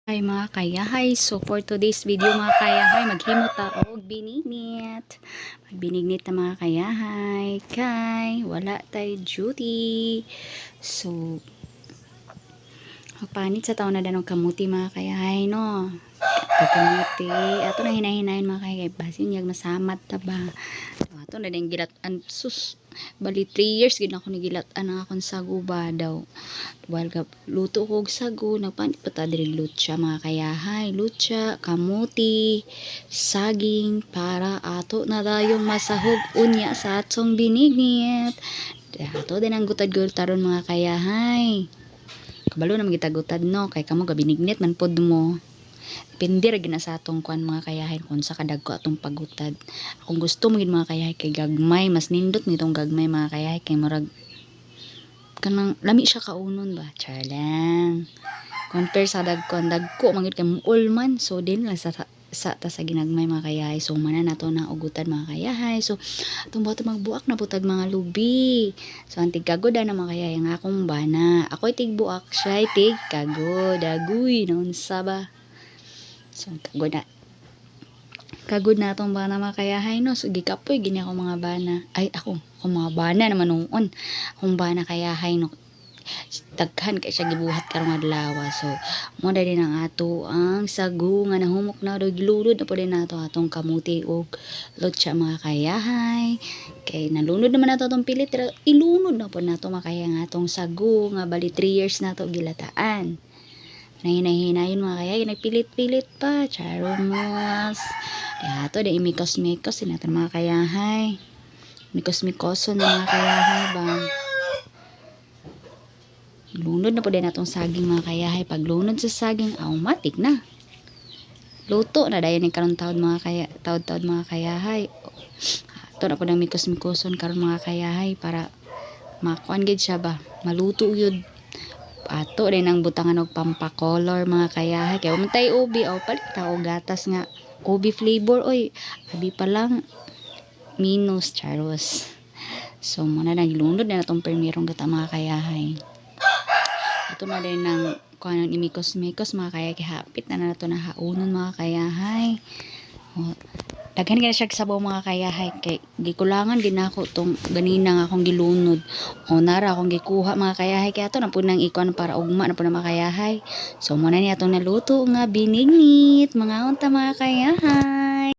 Hi mga kayahay, so for today's video mga kayahay, maghimo ta og binignit. Magbinignit na mga kayahay, kay wala tay duty. So, magpanit sa taon na danong kamuti mga kayahay, no? Kamuti, ato na hinahinayin mga kayahay, basin yag masamat ta ba? Ato na din gilatan, sus, bali 3 years gid ako ni gilatan ang akong sagu ba daw. While luto ko og sagu, nagpanit pa ta diri lutsa mga kayahay, lutsa, kamuti, saging para ato na dayong masahog unya sa atong binignit. Ato din ang gutad-gutaron mga kayahay. Kabalo na magitagutad no, kay kamo gabinignit man pod mo. Depende ra gina sa atong kuan mga kayahay kung sa kadagko atong pagutad. Kung gusto mo gid mga kayahay kay gagmay, mas nindot mo itong gagmay mga kayahay kay murag kanang lami siya kaunon ba, char lang. Compare sa dagko mangit kay muol man, so din lang sa ginagmay mga kayahay. So mana nato na ugutan mga kayahay. So atong bato magbuak na putag mga lubi. So ang tigkagod na mga kayahay ang akong bana. Ako'y tigbuak, siya tigkagod. Aguy naunsa ba. So kagod na atong bana mga kayahay no. So gikapoy gini ako mga bana. Ay ako mga bana naman noon. Akong bana kayahay no. Daghan kay siya gibuhat karong adlaw. So mo na din ang ato ang sagu nga nahumok na do gilunod na pud nato atong kamuti og lutsa mga kayahay. Kay nalunod naman nato atong pilit, pero ilunod na pud nato mga kayahay nga atong sagu nga bali 3 years nato gilataan. Hinayin mga kayahay, nagpilit-pilit pa, charomos. Kaya ato din imikos-mikos nato mga kayahay. Mikos-mikoso na mga kayahay bang. Lunod na po din natong saging mga kayahay. Pag lunod sa saging, automatic na. Luto na dayon ni karong taod mga kayahay. Ito na po ng mikos-mikoson karong mga kayahay para makuan gid siya ba. Maluto yun. Ato din ang butangan og pampakolor mga kayahay. Kaya umantay ubi o palit ta og gatas nga ubi flavor oy. Abi pa lang minus charos. So muna naglunod na natong permirong gata mga kayahay. Ito na rin ng kuanon imikos-mikos mga kayahay, hapit na nato na haunon mga kayahay. O, daghan gina siya sabaw mga kayahay kay gikulangan ginako tong ganina nga akong gilunod. O nara akong gikuha mga kayahay kay ato na pud nang ikuan para ugma na pud na mga kayahay. So muna ni atong naluto nga binignit mga unta mga kayahay.